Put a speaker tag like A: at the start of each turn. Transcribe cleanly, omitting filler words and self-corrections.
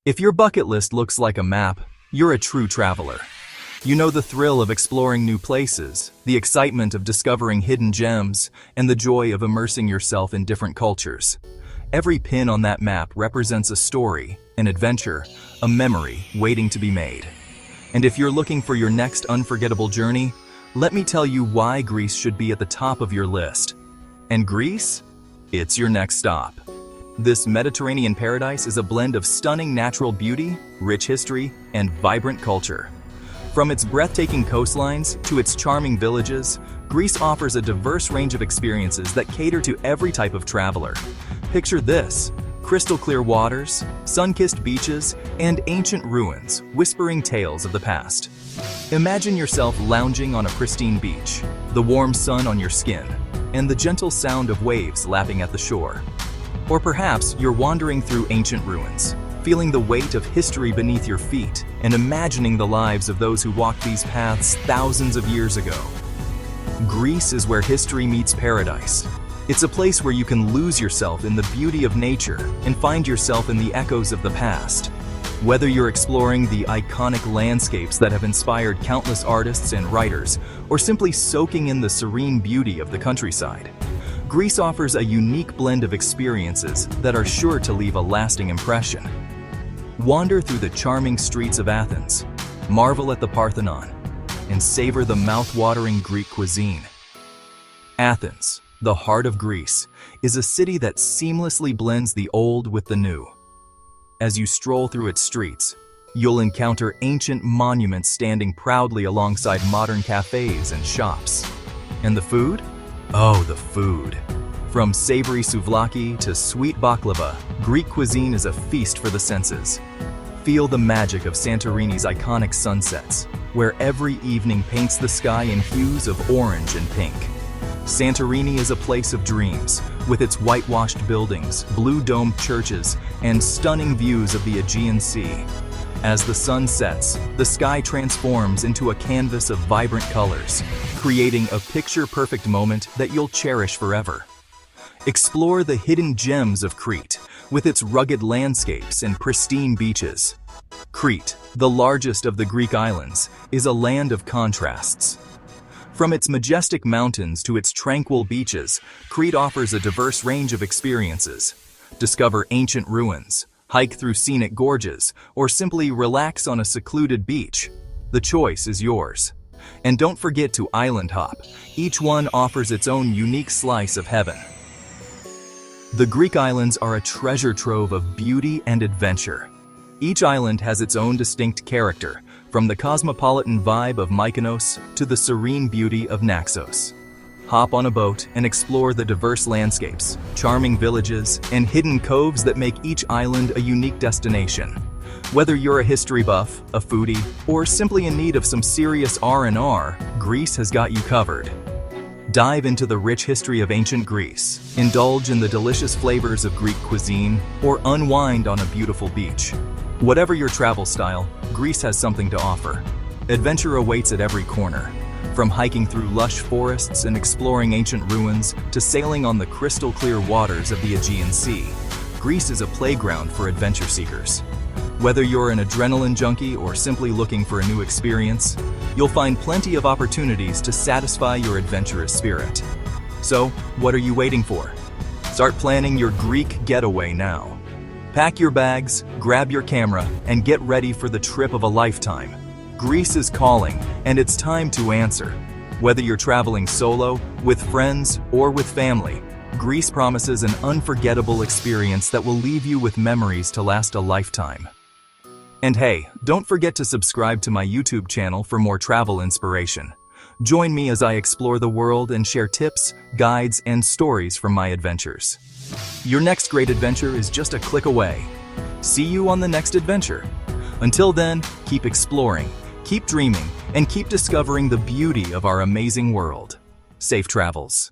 A: If your bucket list looks like a map, you're a true traveler. You know the thrill of exploring new places, the excitement of discovering hidden gems, and the joy of immersing yourself in different cultures. Every pin on that map represents a story, an adventure, a memory waiting to be made. And if you're looking for your next unforgettable journey, let me tell you why Greece should be at the top of your list. And Greece? It's your next stop. This Mediterranean paradise is a blend of stunning natural beauty, rich history, and vibrant culture. From its breathtaking coastlines to its charming villages, Greece offers a diverse range of experiences that cater to every type of traveler. Picture this: crystal clear waters, sun-kissed beaches, and ancient ruins whispering tales of the past. Imagine yourself lounging on a pristine beach, the warm sun on your skin, and the gentle sound of waves lapping at the shore. Or perhaps you're wandering through ancient ruins, feeling the weight of history beneath your feet and imagining the lives of those who walked these paths thousands of years ago. Greece is where history meets paradise. It's a place where you can lose yourself in the beauty of nature and find yourself in the echoes of the past. Whether you're exploring the iconic landscapes that have inspired countless artists and writers, or simply soaking in the serene beauty of the countryside, Greece offers a unique blend of experiences that are sure to leave a lasting impression. Wander through the charming streets of Athens, marvel at the Parthenon, and savor the mouth-watering Greek cuisine. Athens, the heart of Greece, is a city that seamlessly blends the old with the new. As you stroll through its streets, you'll encounter ancient monuments standing proudly alongside modern cafes and shops. And the food? Oh, the food. From savory souvlaki to sweet baklava, Greek cuisine is a feast for the senses. Feel the magic of Santorini's iconic sunsets, where every evening paints the sky in hues of orange and pink. Santorini is a place of dreams, with its whitewashed buildings, blue-domed churches, and stunning views of the Aegean Sea. As the sun sets, the sky transforms into a canvas of vibrant colors, creating a picture-perfect moment that you'll cherish forever. Explore the hidden gems of Crete, with its rugged landscapes and pristine beaches. Crete, the largest of the Greek islands, is a land of contrasts. From its majestic mountains to its tranquil beaches, Crete offers a diverse range of experiences. Discover ancient ruins, hike through scenic gorges, or simply relax on a secluded beach. The choice is yours. And don't forget to island hop. Each one offers its own unique slice of heaven. The Greek islands are a treasure trove of beauty and adventure. Each island has its own distinct character, from the cosmopolitan vibe of Mykonos to the serene beauty of Naxos. Hop on a boat and explore the diverse landscapes, charming villages, and hidden coves that make each island a unique destination. Whether you're a history buff, a foodie, or simply in need of some serious R&R, Greece has got you covered. Dive into the rich history of ancient Greece, indulge in the delicious flavors of Greek cuisine, or unwind on a beautiful beach. Whatever your travel style, Greece has something to offer. Adventure awaits at every corner. From hiking through lush forests and exploring ancient ruins to sailing on the crystal-clear waters of the Aegean Sea, Greece is a playground for adventure seekers. Whether you're an adrenaline junkie or simply looking for a new experience, you'll find plenty of opportunities to satisfy your adventurous spirit. So, what are you waiting for? Start planning your Greek getaway now. Pack your bags, grab your camera, and get ready for the trip of a lifetime. Greece is calling, and it's time to answer. Whether you're traveling solo, with friends, or with family, Greece promises an unforgettable experience that will leave you with memories to last a lifetime. And hey, don't forget to subscribe to my YouTube channel for more travel inspiration. Join me as I explore the world and share tips, guides, and stories from my adventures. Your next great adventure is just a click away. See you on the next adventure. Until then, keep exploring, keep dreaming, and keep discovering the beauty of our amazing world. Safe travels.